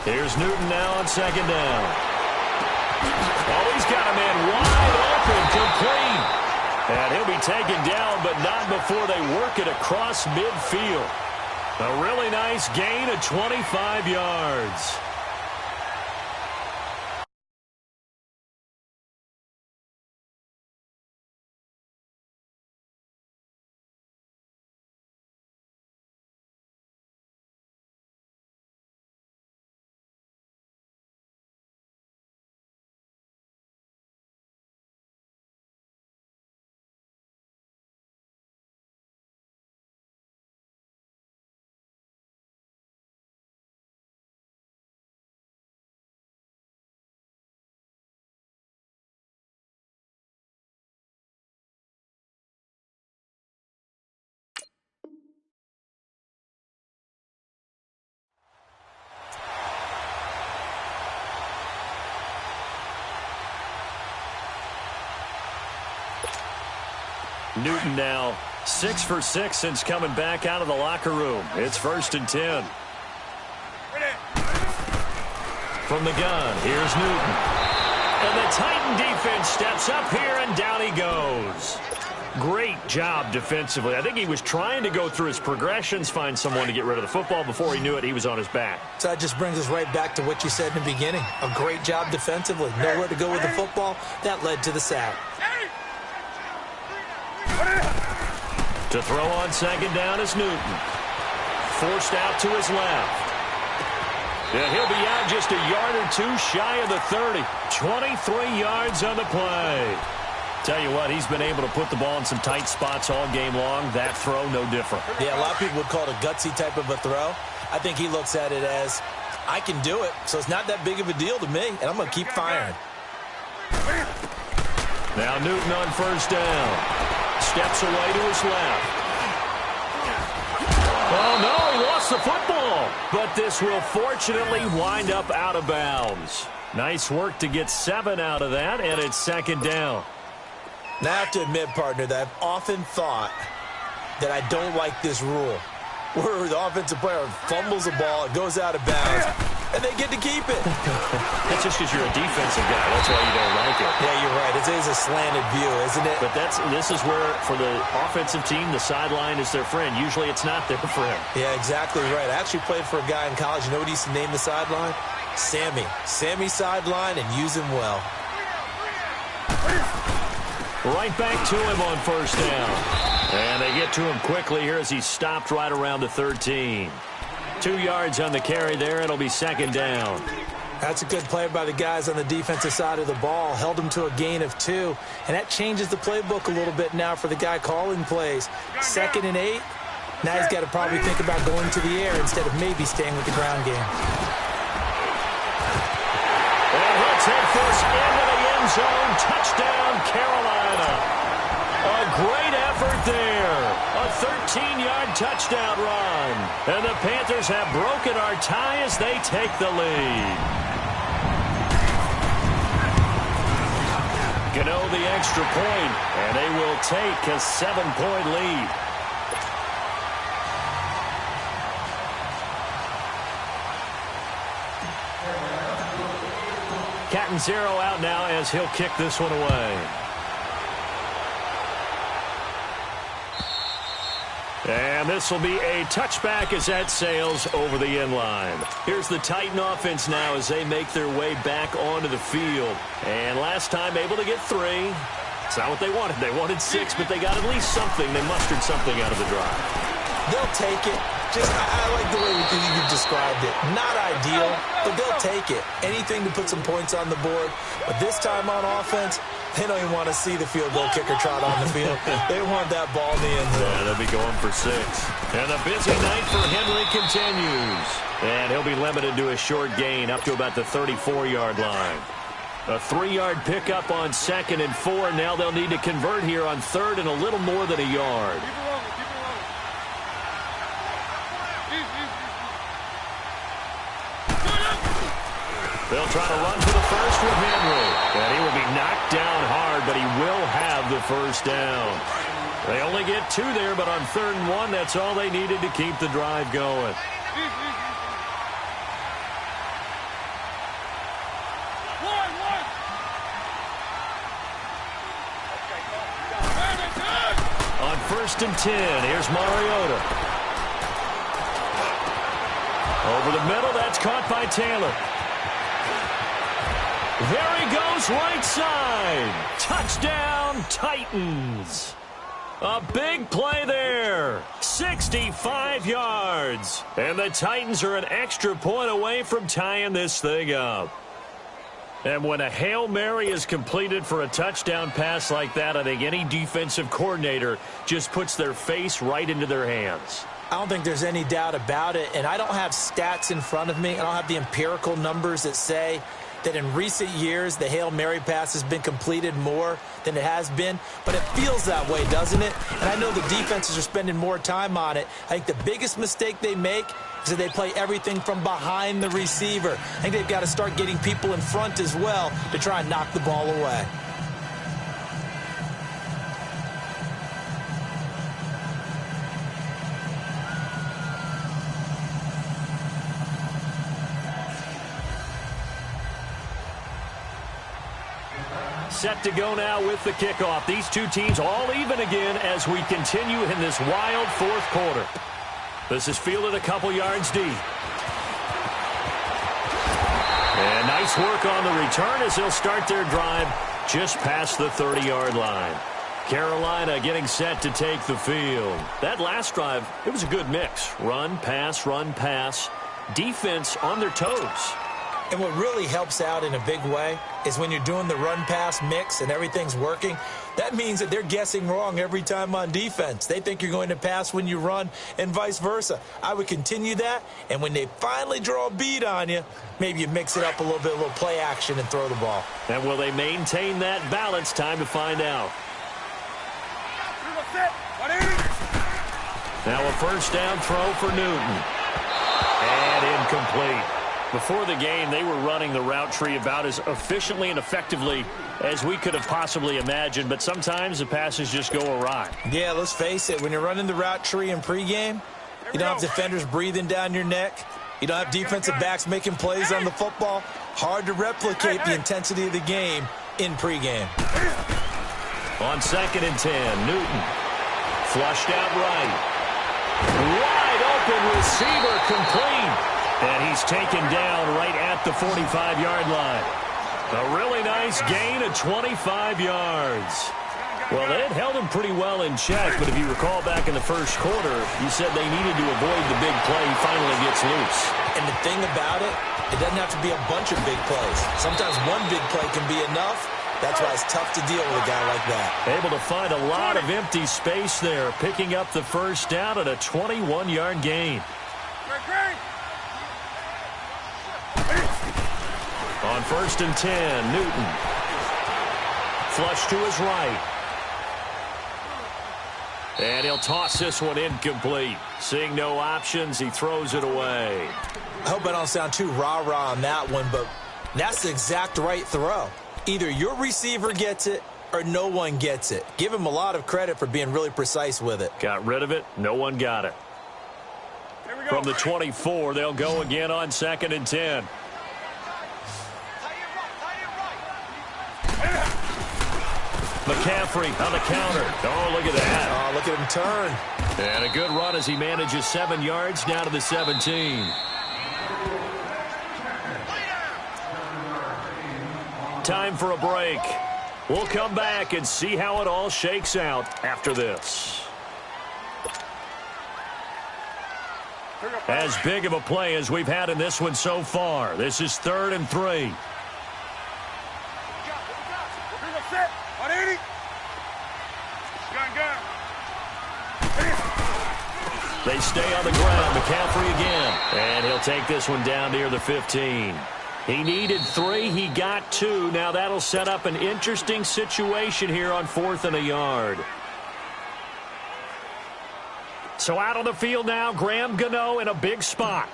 Here's Newton now on second down. Oh, he's got a man wide open. complete. And he'll be taken down, but not before they work it across midfield. A really nice gain of 25 yards. Newton now 6 for 6 since coming back out of the locker room. It's 1st and 10. From the gun, here's Newton. And the Titan defense steps up here, and down he goes. Great job defensively. I think he was trying to go through his progressions, find someone to get rid of the football. Before he knew it, he was on his back. So that just brings us right back to what you said in the beginning. A great job defensively. Nowhere to go with the football. That led to the sack. To throw on 2nd down is Newton. Forced out to his left. Yeah, he'll be out just a yard or two shy of the 30. 23 yards on the play. Tell you what, he's been able to put the ball in some tight spots all game long. That throw, no different. Yeah, a lot of people would call it a gutsy type of a throw. I think he looks at it as, I can do it, so it's not that big of a deal to me, and I'm going to keep firing. Now Newton on 1st down. Steps away to his left. Oh, no, he lost the football. But this will fortunately wind up out of bounds. Nice work to get 7 out of that, and it's 2nd down. Now I have to admit, partner, that I've often thought that I don't like this rule, where the offensive player fumbles the ball, it goes out of bounds, and they get to keep it. That's just because you're a defensive guy. That's why you don't like it. Yeah, you're right. It is a slanted view, isn't it? But this is where, for the offensive team, the sideline is their friend. Usually it's not there for him. Yeah, exactly right. I actually played for a guy in college. You know what he used to name the sideline? Sammy. Sammy sideline, and use him well. Right back to him on 1st down. And they get to him quickly here as he stopped right around the 13. 2 yards on the carry there. It'll be 2nd down. That's a good play by the guys on the defensive side of the ball. Held him to a gain of 2. And that changes the playbook a little bit now for the guy calling plays. 2nd and 8. Now he's got to probably think about going to the air instead of maybe staying with the ground game. And he'll take this into the end zone. Touchdown, Carolina. A great effort there. A 13-yard touchdown run. And the Panthers have broken our tie as they take the lead. Gano the extra point, and they will take a 7-point lead. Catanzaro out now as he'll kick this one away. And this will be a touchback as that sails over the end line. Here's the Titan offense now as they make their way back onto the field. And last time able to get 3. It's not what they wanted. They wanted 6, but they got at least something. They mustered something out of the drive. They'll take it. I like the way you described it. Not ideal, but they'll take it. Anything to put some points on the board. But this time on offense, they don't even want to see the field goal kicker trot on the field. They want that ball in the end zone. Yeah, they'll be going for 6. And the busy night for Henry continues. And he'll be limited to a short gain up to about the 34-yard line. A 3-yard pickup on 2nd and 4. Now they'll need to convert here on 3rd and a little more than a yard. They'll try to run for the first with Henry. And he will be knocked down hard, but he will have the 1st down. They only get 2 there, but on 3rd and 1, that's all they needed to keep the drive going. 1st and 10. Here's Mariota. Over the middle, that's caught by Taylor. There he goes, right side. Touchdown, Titans. A big play there. 65 yards. And the Titans are an extra point away from tying this thing up. And when a Hail Mary is completed for a touchdown pass like that, I think any defensive coordinator just puts their face right into their hands. I don't think there's any doubt about it, and I don't have stats in front of me. I don't have the empirical numbers that say that in recent years the Hail Mary pass has been completed more than it has been, but it feels that way, doesn't it? And I know the defenses are spending more time on it. I think the biggest mistake they make is that they play everything from behind the receiver. I think they've got to start getting people in front as well to try and knock the ball away. Set to go now with the kickoff. These two teams all even again as we continue in this wild 4th quarter. This is fielded a couple yards deep. And nice work on the return as they'll start their drive just past the 30-yard line. Carolina getting set to take the field. That last drive, it was a good mix. Run, pass, defense on their toes. And what really helps out in a big way is when you're doing the run-pass mix and everything's working, that means that they're guessing wrong every time on defense. They think you're going to pass when you run and vice versa. I would continue that, and when they finally draw a beat on you, maybe you mix it up a little bit, a little play action and throw the ball. And will they maintain that balance? Time to find out. Now a 1st down throw for Newton. And incomplete. Before the game, they were running the route tree about as efficiently and effectively as we could have possibly imagined, but sometimes the passes just go awry. Yeah, let's face it. When you're running the route tree in pregame, you don't have defenders breathing down your neck. You don't have defensive backs making plays on the football. Hard to replicate the intensity of the game in pregame. On 2nd and 10, Newton. Flushed out right. Wide open receiver complete. And he's taken down right at the 45-yard line. A really nice gain of 25 yards. Well, they had held him pretty well in check, but if you recall back in the 1st quarter, you said they needed to avoid the big play. He finally gets loose. And the thing about it, it doesn't have to be a bunch of big plays. Sometimes one big play can be enough. That's why it's tough to deal with a guy like that. Able to find a lot of empty space there, picking up the 1st down at a 21-yard gain. On 1st and 10, Newton. Flush to his right. And he'll toss this one incomplete. Seeing no options, he throws it away. I hope I don't sound too rah-rah on that one, but that's the exact right throw. Either your receiver gets it or no one gets it. Give him a lot of credit for being really precise with it. Got rid of it. No one got it. From the 24, they'll go again on 2nd and 10. McCaffrey on the counter. Oh, look at that. Oh, look at him turn. And a good run as he manages 7 yards down to the 17. Time for a break. We'll come back and see how it all shakes out after this. As big of a play as we've had in this one so far. This is 3rd and 3. They stay on the ground. McCaffrey again. And he'll take this one down near the 15. He needed 3. He got 2. Now that'll set up an interesting situation here on 4th and a yard. So out on the field now, Graham Gano in a big spot.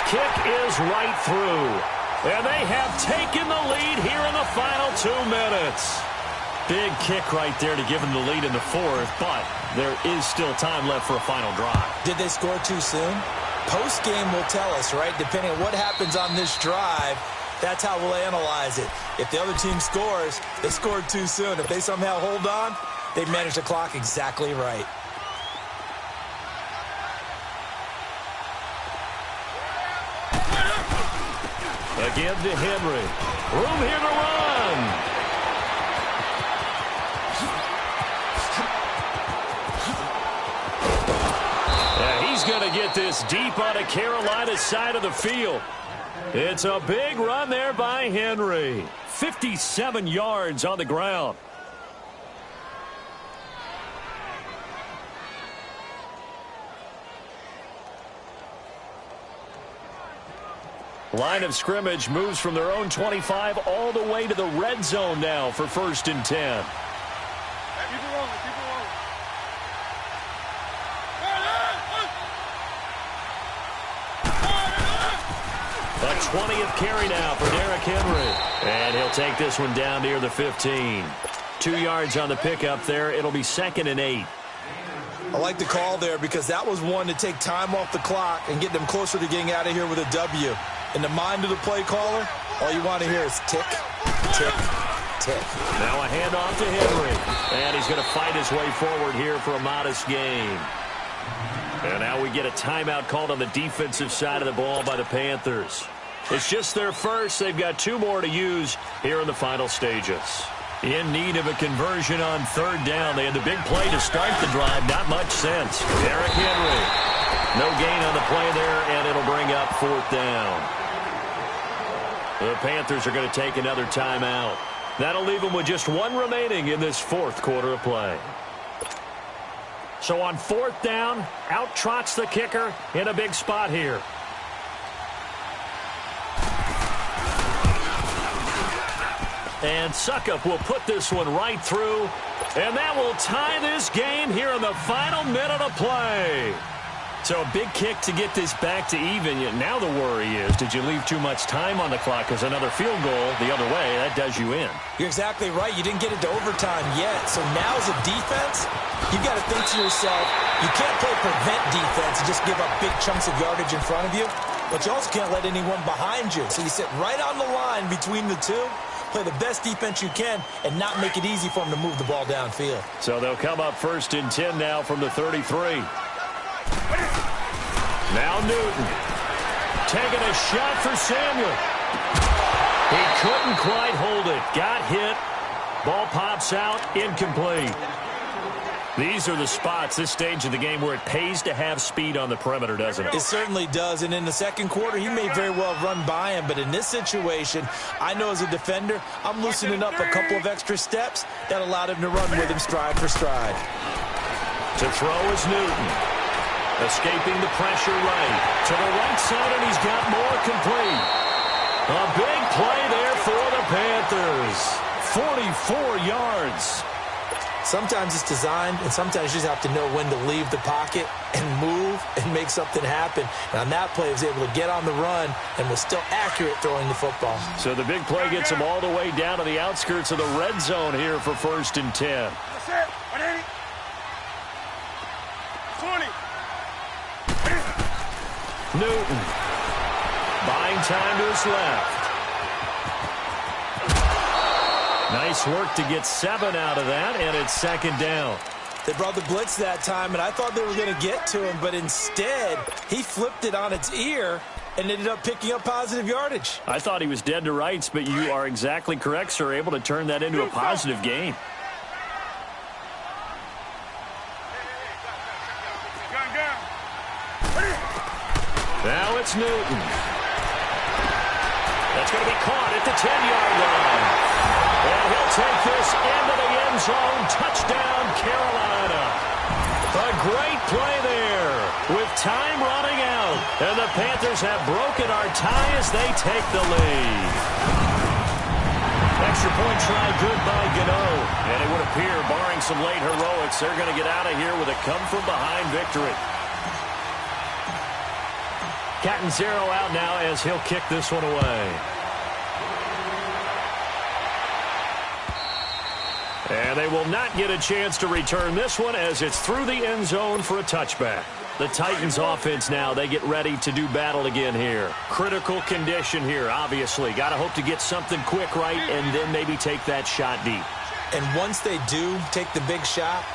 Kick is right through. And they have taken the lead here in the final 2 minutes. Big kick right there to give them the lead in the fourth, but there is still time left for a final drive. Did they score too soon? Post-game will tell us, right? Depending on what happens on this drive, that's how we'll analyze it. If the other team scores, they scored too soon. If they somehow hold on, they managed the clock exactly right. Again to Henry. Room here to run. Yeah, he's going to get this deep on the Carolina side of the field. It's a big run there by Henry. 57 yards on the ground. Line of scrimmage moves from their own 25 all the way to the red zone now for 1st and 10. Keep it rolling, keep it rolling. A 20th carry now for Derrick Henry. And he'll take this one down near the 15. 2 yards on the pickup there. It'll be 2nd and 8. I like the call there because that was one to take time off the clock and get them closer to getting out of here with a W. In the mind of the play caller, all you want to hear is tick, tick, tick. Now a handoff to Henry. And he's going to fight his way forward here for a modest gain. And now we get a timeout called on the defensive side of the ball by the Panthers. It's just their first. They've got 2 more to use here in the final stages. In need of a conversion on 3rd down. They had the big play to start the drive. Not much sense. Derrick Henry. No gain on the play there, and it'll bring up 4th down. The Panthers are going to take another timeout. That'll leave them with just 1 remaining in this 4th quarter of play. So on 4th down, out trots the kicker in a big spot here. And Succop will put this one right through. And that will tie this game here in the final minute of play. So a big kick to get this back to even. Now the worry is, did you leave too much time on the clock? Because another field goal the other way, that does you in. You're exactly right. You didn't get it to overtime yet. So now as a defense, you've got to think to yourself, you can't play prevent defense and just give up big chunks of yardage in front of you. But you also can't let anyone behind you. So you sit right on the line between the two, play the best defense you can, and not make it easy for them to move the ball downfield. So they'll come up 1st and 10 now from the 33. Now Newton taking a shot for Samuel. He couldn't quite hold it. Got hit. Ball pops out. Incomplete. These are the spots, this stage of the game, where it pays to have speed on the perimeter, doesn't it? It certainly does. And in the 2nd quarter, he may very well run by him. But in this situation, I know as a defender, I'm loosening up a couple of extra steps that allowed him to run with him stride for stride. To throw is Newton. Escaping the pressure right. To the right side, and he's got more complete. A big play there for the Panthers. 44 yards. Sometimes it's designed, and sometimes you just have to know when to leave the pocket and move and make something happen. And on that play, he was able to get on the run and was still accurate throwing the football. So the big play gets him all the way down to the outskirts of the red zone here for 1st and 10. That's it. 180. 20. Newton buying time to his left. Nice work to get 7 out of that, and it's 2nd down. They brought the blitz that time, and I thought they were going to get to him, but instead, he flipped it on its ear and ended up picking up positive yardage. I thought he was dead to rights, but you are exactly correct, sir, able to turn that into a positive gain. Now it's Newton. That's going to be caught at the 10-yard line. And he'll take this into the end zone. Touchdown, Carolina. A great play there with time running out. And the Panthers have broken our tie as they take the lead. Extra point try good by Gano. And it would appear, barring some late heroics, they're going to get out of here with a come-from-behind victory. Catanzaro out now as he'll kick this one away. And they will not get a chance to return this one as it's through the end zone for a touchback. The Titans offense now, they get ready to do battle again here. Critical condition here, obviously. Got to hope to get something quick right and then maybe take that shot deep. And once they do take the big shot,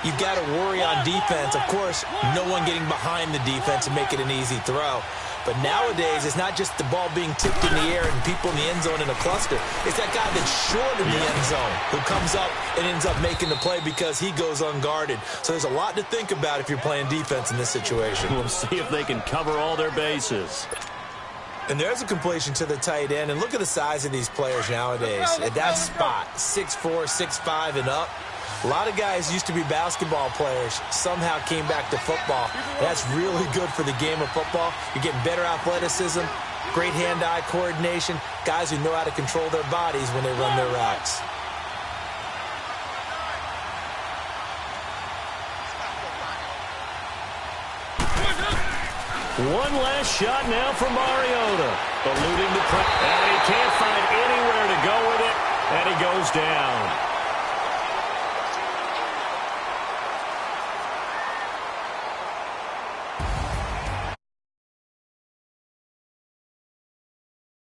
you've got to worry on defense. Of course, no one getting behind the defense and make it an easy throw. But nowadays, it's not just the ball being tipped in the air and people in the end zone in a cluster. It's that guy that's short in the end zone who comes up and ends up making the play because he goes unguarded. So there's a lot to think about if you're playing defense in this situation. We'll see if they can cover all their bases. And there's a completion to the tight end. And look at the size of these players nowadays. At that spot, 6'4", 6'5", and up. A lot of guys used to be basketball players, somehow came back to football. That's really good for the game of football. You're getting better athleticism, great hand-eye coordination, guys who know how to control their bodies when they run their routes. One last shot now for Mariota. Eluding the pressure. And he can't find anywhere to go with it, and he goes down.